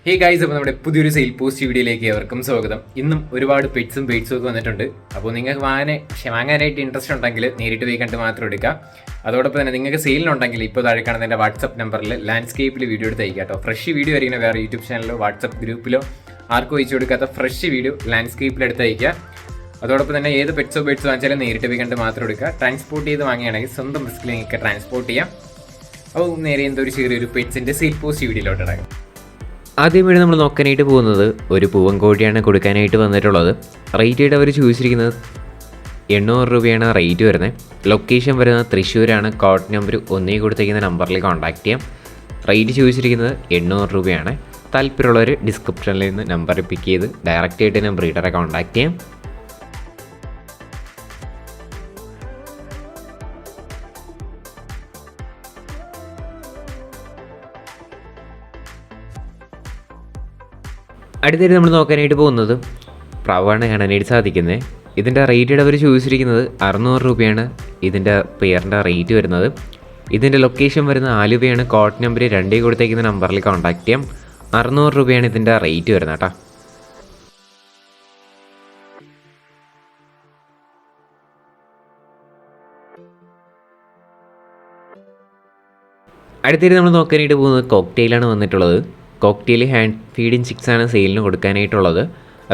Hey guys, അപ്പോൾ നമ്മുടെ പുതിയൊരു സെയിൽ പോസ്റ്റ് വീഡിയോയിലേക്ക് അവർക്കും സ്വാഗതം. ഇന്നും ഒരുപാട് പെറ്റ്സും ബേഡ്സും ഒക്കെ വന്നിട്ടുണ്ട്. അപ്പോൾ നിങ്ങൾക്ക് വാങ്ങാനായിട്ട് ഇൻട്രസ്റ്റ് ഉണ്ടെങ്കിൽ നേരിട്ട് പോയി കണ്ട് മാത്രം എടുക്കുക. അതോടൊപ്പം തന്നെ നിങ്ങൾക്ക് സെയിലിനുണ്ടെങ്കിൽ ഇപ്പോൾ താഴെ കാണുന്ന എൻ്റെ വാട്സപ്പ് നമ്പറിൽ ലാൻഡ്സ്കേപ്പിൽ വീഡിയോ എടുത്ത് അയക്കുക കേട്ടോ. ഫ്രഷ് വീഡിയോ ആയിരിക്കണം, വേറെ യൂട്യൂബ് ചാനലിലോ വാട്സപ്പ് ഗ്രൂപ്പിലോ ആർക്കും അയച്ചു കൊടുക്കാത്ത ഫ്രഷ് വീഡിയോ ലാൻഡ്സ്കേപ്പിൽ എടുത്ത് അയക്കുക. അതോടൊപ്പം തന്നെ ഏത് പെറ്റ്സോ ബേഡ്സോ വാങ്ങിച്ചാലും നേരിട്ട് പോയി കണ്ട് മാത്രം എടുക്കുക. ട്രാൻസ്പോർട്ട് ചെയ്ത് വാങ്ങുകയാണെങ്കിൽ സ്വന്തം റിസ്കിൽ നിങ്ങൾക്ക് ട്രാൻസ്പോർട്ട് ചെയ്യാം. അപ്പോൾ നേരെ എന്തോ ഒരു ചെറിയൊരു പെറ്റ്സിൻ്റെ സെയിൽ പോസ്റ്റ് വീഡിയോയിലോട്ട് ഇടാം. ആദ്യമായിട്ട് നമ്മൾ നോക്കാനായിട്ട് പോകുന്നത് ഒരു പൂവൻ കോഴിയാണ് കൊടുക്കാനായിട്ട് വന്നിട്ടുള്ളത്. റേറ്റ് അവർ ചോദിച്ചിരിക്കുന്നത് 800 രൂപയാണ് റേറ്റ് വരുന്നത്. ലൊക്കേഷൻ വരുന്നത് തൃശ്ശൂരാണ്. കോഡ് നമ്പർ 1 കൊടുത്തിരിക്കുന്ന നമ്പറിൽ കോൺടാക്ട് ചെയ്യാം. റേറ്റ് ചോദിച്ചിരിക്കുന്നത് 800 രൂപയാണ്. താല്പര്യമുള്ളവർ ഡിസ്ക്രിപ്ഷനിൽ നിന്ന് നമ്പർ പിക്ക് ചെയ്ത് ഡയറക്റ്റായിട്ട് തന്നെ ബ്രീഡറെ കോൺടാക്ട് ചെയ്യാം. അടുത്തായിട്ട് നമ്മൾ നോക്കാനായിട്ട് പോകുന്നത് പ്രാവാണ് കാണാനായിട്ട് സാധിക്കുന്നത്. ഇതിൻ്റെ റേറ്റ് അവർ ചോദിച്ചിരിക്കുന്നത് 600 രൂപയാണ് ഇതിൻ്റെ പെയറിൻ്റെ റേറ്റ് വരുന്നത്. ഇതിൻ്റെ ലൊക്കേഷൻ വരുന്നത് ആലുവയാണ്. കോഡ് നമ്പർ 2 കൊടുത്തേക്കുന്ന നമ്പറിൽ കോൺടാക്ട് ചെയ്യാം. 600 രൂപയാണ് ഇതിൻ്റെ റേറ്റ് വരുന്നത് കേട്ടോ. അടുത്തായിട്ട് നമ്മൾ നോക്കാനായിട്ട് പോകുന്നത് കോക്ടെയിലാണ് വന്നിട്ടുള്ളത്. കോക്ടെയിൽ ഹാൻഡ് ഫീഡിങ് ചിക്സാണ് സെയിലിന് കൊടുക്കാനായിട്ടുള്ളത്.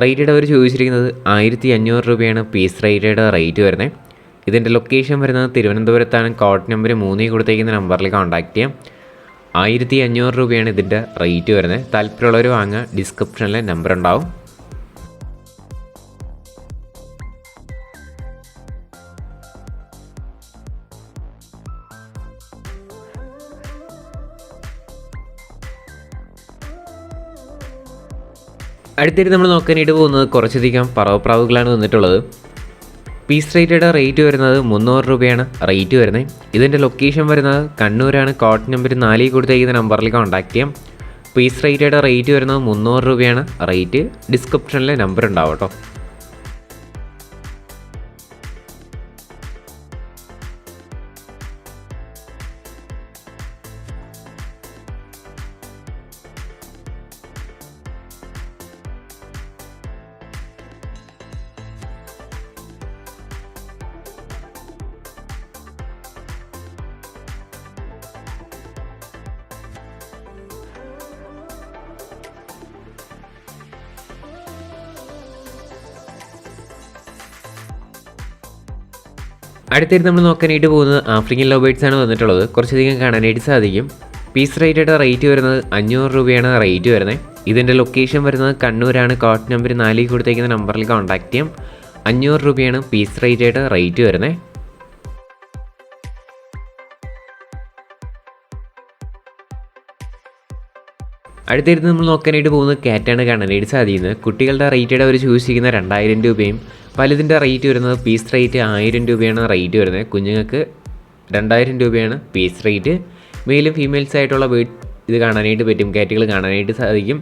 റേറ്റഡ് അവർ ചോദിച്ചിരിക്കുന്നത് 1500 രൂപയാണ് പീസ് റേറ്റഡ് റേറ്റ് വരുന്നത്. ഇതിൻ്റെ ലൊക്കേഷൻ വരുന്നത് തിരുവനന്തപുരത്താണ്. കോഡ് നമ്പർ 3 കൊടുത്തേക്കുന്ന നമ്പറിൽ കോൺടാക്ട് ചെയ്യാം. 1500 രൂപയാണ് ഇതിൻ്റെ റേറ്റ് വരുന്നത്. താല്പര്യമുള്ളവർ വാങ്ങുക. ഡിസ്ക്രിപ്ഷനിൽ നമ്പർ ഉണ്ടാവും. അടുത്തായിട്ട് നമ്മൾ നോക്കാനായിട്ട് പോകുന്നത് കുറച്ചധികം പറവപ്രാവുകളാണ് വന്നിട്ടുള്ളത്. പീസ് റേറ്റഡ് റേറ്റ് വരുന്നത് 300 രൂപയാണ് റേറ്റ് വരുന്നത്. ഇതിൻ്റെ ലൊക്കേഷൻ വരുന്നത് കണ്ണൂരാണ്. കോഡ് നമ്പർ 4 കൊടുത്തേക്കുന്ന നമ്പറിൽ കോൺടാക്ട് ചെയ്യാം. പീസ് റേറ്റഡ് റേറ്റ് വരുന്നത് 300 രൂപയാണ് റേറ്റ്. ഡിസ്ക്രിപ്ഷനിൽ നമ്പർ ഉണ്ടാവും കേട്ടോ. അടുത്തായിട്ട് നമ്മൾ നോക്കാനായിട്ട് പോകുന്നത് ആഫ്രിക്കൻ ലവ് ബേർഡ്സ് ആണ് വന്നിട്ടുള്ളത്. കുറച്ചധികം കാണാനായിട്ട് സാധിക്കും. പീസ് റേറ്റഡ് റേറ്റ് വരുന്നത് 500 രൂപയാണ് റേറ്റ് വരുന്നത്. ഇതിൻ്റെ ലൊക്കേഷൻ വരുന്നത് കണ്ണൂരാണ്. കോഡ് നമ്പർ 4 കൊടുത്തേക്കുന്ന നമ്പറിൽ കോൺടാക്ട് ചെയ്യാം. 500 രൂപയാണ് പീസ് റേറ്റഡ് റേറ്റ് വരുന്നത്. അടുത്തായിട്ട് നമ്മൾ നോക്കാനായിട്ട് പോകുന്നത് ക്യാറ്റാണ് കാണാനായിട്ട് സാധിക്കുന്നത്. കുട്ടികളുടെ റേറ്റഡ് അവർ ചൂസ് ചെയ്യുന്ന 2000 രൂപയും വലുതിൻ്റെ റേറ്റ് വരുന്നത് പീസ് റേറ്റ് 1000 രൂപയാണ് റേറ്റ് വരുന്നത്. കുഞ്ഞുങ്ങൾക്ക് 2000 രൂപയാണ് പീസ് റേറ്റ്. മെയിലും ഫീമെയിൽസ് ആയിട്ടുള്ള ഇത് കാണാനായിട്ട് പറ്റും. ക്യാറ്റുകൾ കാണാനായിട്ട് സാധിക്കും.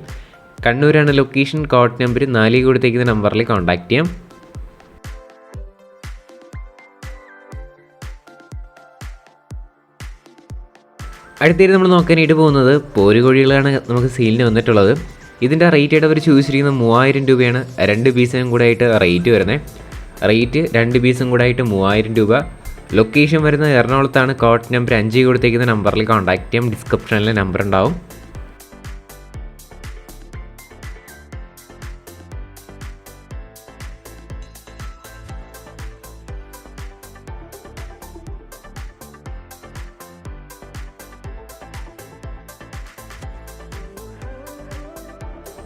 കണ്ണൂരാണ് ലൊക്കേഷൻ. കോഡ് നമ്പർ 4 കൊടുത്തേക്കുന്ന നമ്പറിൽ കോൺടാക്ട് ചെയ്യാം. അടുത്തായിട്ട് നമ്മൾ നോക്കാനായിട്ട് പോകുന്നത് പോരുകോഴികളാണ് നമുക്ക് സെയിലിന് വന്നിട്ടുള്ളത്. ഇതിൻ്റെ റേറ്റ് അവർ ചോദിച്ചിരിക്കുന്നത് 3000 രൂപയാണ് 2 പീസിനും കൂടെ ആയിട്ട് റേറ്റ് വരുന്നത്. റേറ്റ് 2 പീസും കൂടെ ആയിട്ട് 3000 രൂപ. ലൊക്കേഷൻ വരുന്നത് എറണാകുളത്താണ്. കോഡ് നമ്പർ 5 കൊടുത്തേക്കുന്ന നമ്പറിൽ കോൺടാക്ട് ചെയ്യാം. ഡിസ്ക്രിപ്ഷനിൽ നമ്പർ ഉണ്ടാവും.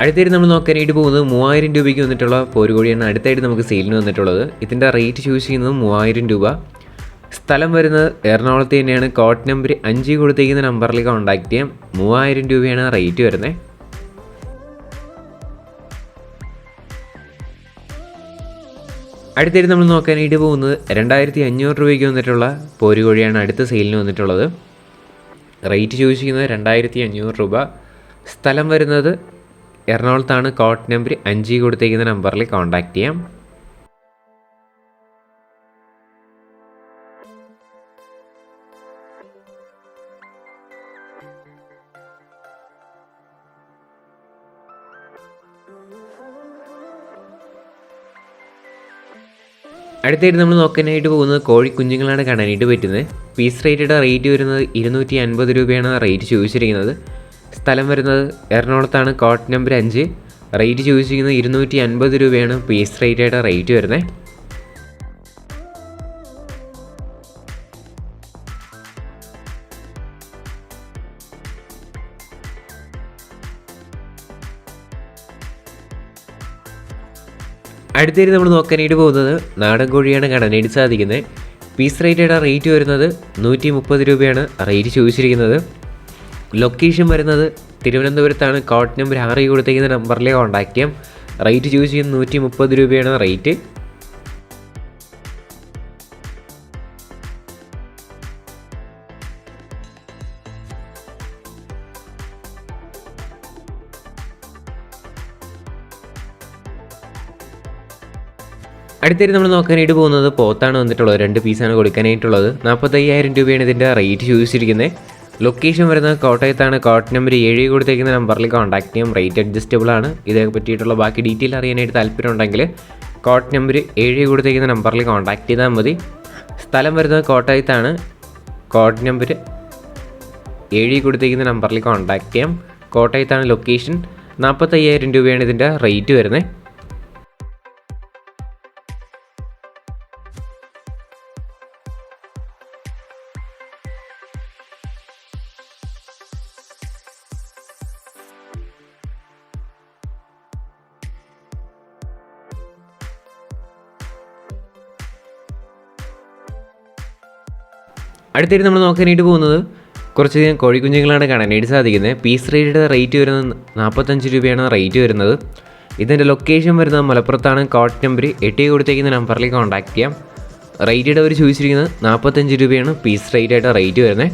അടുത്തായിട്ട് നമ്മൾ നോക്കാനായിട്ട് പോകുന്നത് 3000 രൂപയ്ക്ക് വന്നിട്ടുള്ള പോരുകോഴിയാണ് അടുത്തായിട്ട് നമുക്ക് സെയിലിന് വന്നിട്ടുള്ളത്. ഇതിൻ്റെ റേറ്റ് ചൂസ് ചെയ്യുന്നത് 3000 രൂപ. സ്ഥലം വരുന്നത് എറണാകുളത്ത് തന്നെയാണ്. കോഡ് നമ്പർ 5 കൊടുത്തേക്കുന്ന നമ്പറിൽ കോൺടാക്ട് ചെയ്യാം. 3000 രൂപയാണ് റേറ്റ് വരുന്നത്. അടുത്തായിട്ട് നമ്മൾ നോക്കാനായിട്ട് പോകുന്നത് 2500 രൂപയ്ക്ക് വന്നിട്ടുള്ള പോരുകോഴിയാണ് അടുത്ത സെയിലിന് വന്നിട്ടുള്ളത്. റേറ്റ് ചൂസ് ചെയ്യുന്നത് 2500 രൂപ. സ്ഥലം വരുന്നത് എറണാകുളത്താണ്. കോഡ് നമ്പർ 5 കൊടുത്തേക്കുന്ന നമ്പറിൽ കോൺടാക്ട് ചെയ്യാം. അടുത്തായിട്ട് നമ്മൾ നോക്കാനായിട്ട് പോകുന്നത് കോഴിക്കുഞ്ഞുങ്ങളാണ് കാണാനായിട്ട് പറ്റുന്നത്. പീസ് റേറ്റയുടെ റേറ്റ് വരുന്നത് 250 രൂപയാണ് റേറ്റ് ചോദിച്ചിരിക്കുന്നത്. സ്ഥലം വരുന്നത് എറണാകുളത്താണ്, കോട്ട് നമ്പർ 5. റേറ്റ് ചോദിച്ചിരിക്കുന്നത് 250 രൂപയാണ് പീസ് റേറ്റയുടെ റേറ്റ് വരുന്നത്. അടുത്തേക്ക് നമ്മൾ നോക്കാനായിട്ട് പോകുന്നത് നാടൻ കോഴിയാണ് കാണാനായിട്ട് സാധിക്കുന്നത്. പീസ് റേറ്റയുടെ റേറ്റ് വരുന്നത് 130 രൂപയാണ് റേറ്റ് ചോദിച്ചിരിക്കുന്നത്. ലൊക്കേഷൻ വരുന്നത് തിരുവനന്തപുരത്താണ്, കോട്ട് നമ്പർ 6 കൊടുത്തേക്കുന്ന നമ്പറിലേക്ക് കോൺടാക്ട് ചെയ്യാം. റേറ്റ് ചോദിച്ചിരിക്കുന്നത് 130 രൂപയാണ് റേറ്റ്. അടുത്തായിട്ട് നമ്മൾ നോക്കാനായിട്ട് പോകുന്നത് പോത്താണ് വന്നിട്ടുള്ളത്. 2 പീസാണ് കൊടുക്കാനായിട്ടുള്ളത്. 45,000 രൂപയാണ് ഇതിൻ്റെ റേറ്റ് ചോദിച്ചിരിക്കുന്നത്. ലൊക്കേഷൻ വരുന്നത് കോട്ടയത്താണ്, കോട്ട് നമ്പർ 7 കൊടുത്തേക്കുന്ന നമ്പറിൽ കോൺടാക്ട് ചെയ്യാം. റേറ്റ് അഡ്ജസ്റ്റബിൾ ആണ്. ഇതേ പറ്റിയിട്ടുള്ള ബാക്കി ഡീറ്റെയിൽ അറിയാനായിട്ട് താല്പര്യം ഉണ്ടെങ്കിൽ കോട്ട് നമ്പർ 7 കൊടുത്തേക്കുന്ന നമ്പറിൽ കോൺടാക്ട് ചെയ്താൽ മതി. സ്ഥലം വരുന്നത് കോട്ടയത്താണ്, കോട്ട് നമ്പർ 7 കൊടുത്തേക്കുന്ന നമ്പറിൽ കോൺടാക്ട് ചെയ്യാം. കോട്ടയത്താണ് ലൊക്കേഷൻ. 45,000 രൂപയാണ് ഇതിൻ്റെ റേറ്റ് വരുന്നത്. അടുത്തായിട്ട് നമ്മൾ നോക്കാനായിട്ട് പോകുന്നത് കുറച്ചധികം കോഴിക്കുഞ്ഞുങ്ങളാണ് കാണാനായിട്ട് സാധിക്കുന്നത്. പീസ് റേറ്റയുടെ റേറ്റ് വരുന്നത് 45 രൂപയാണ് റേറ്റ് വരുന്നത്. ഇതിൻ്റെ ലൊക്കേഷൻ വരുന്നത് മലപ്പുറത്താണ്, കോട്ട് നമ്പർ 8 കൊടുത്തേക്കുന്ന നമ്പറിൽ കോൺടാക്ട് ചെയ്യാം. റേറ്റയുടെ അവർ ചോദിച്ചിരിക്കുന്നത് 45 രൂപയാണ് പീസ് റേറ്റായിട്ട് റേറ്റ് വരുന്നത്.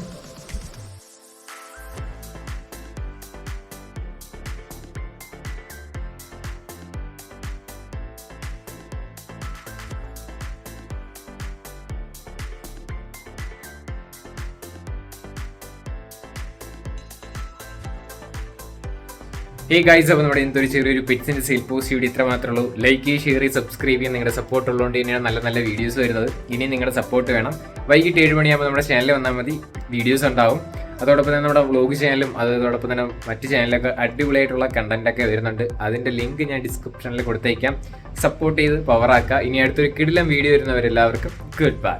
ഹേ ഗൈസ്, അപ്പോൾ നമ്മുടെ എന്തൊരു ചെറിയൊരു പെറ്റ്സിൻ്റെ സെയിൽ പോസ്റ്റ് വീഡിയോ ഇത്ര മാത്രമേ ഉള്ളൂ. ലൈക്ക് ചെയ്യുക, ഷെയർ ചെയ്യുക, സബ്സ്ക്രൈബ് ചെയ്യുക. നിങ്ങളുടെ സപ്പോർട്ട് ഉള്ളതുകൊണ്ട് തന്നെയാണ് നല്ല നല്ല വീഡിയോസ് വരുന്നത്. ഇനിയും നിങ്ങളുടെ സപ്പോർട്ട് വേണം. വൈകിട്ട് 7 മണിയാകുമ്പോൾ നമ്മുടെ ചാനലിൽ വന്നാൽ മതി, വീഡിയോസ് ഉണ്ടാവും. അതോടൊപ്പം തന്നെ നമ്മുടെ വ്ളോഗ് ചാനലും അതോടൊപ്പം തന്നെ മറ്റ് ചാനലൊക്കെ അടിപൊളിയായിട്ടുള്ള കണ്ടൻറ്റൊക്കെ വരുന്നുണ്ട്. അതിൻ്റെ ലിങ്ക് ഞാൻ ഡിസ്ക്രിപ്ഷനിൽ കൊടുത്തേക്കാം. സപ്പോർട്ട് ചെയ്ത് പവറാക്കുക. ഇനി അടുത്തൊരു കിടിലം വീഡിയോ വരുന്നവരെല്ലാവർക്കും ഗുഡ് ബൈ.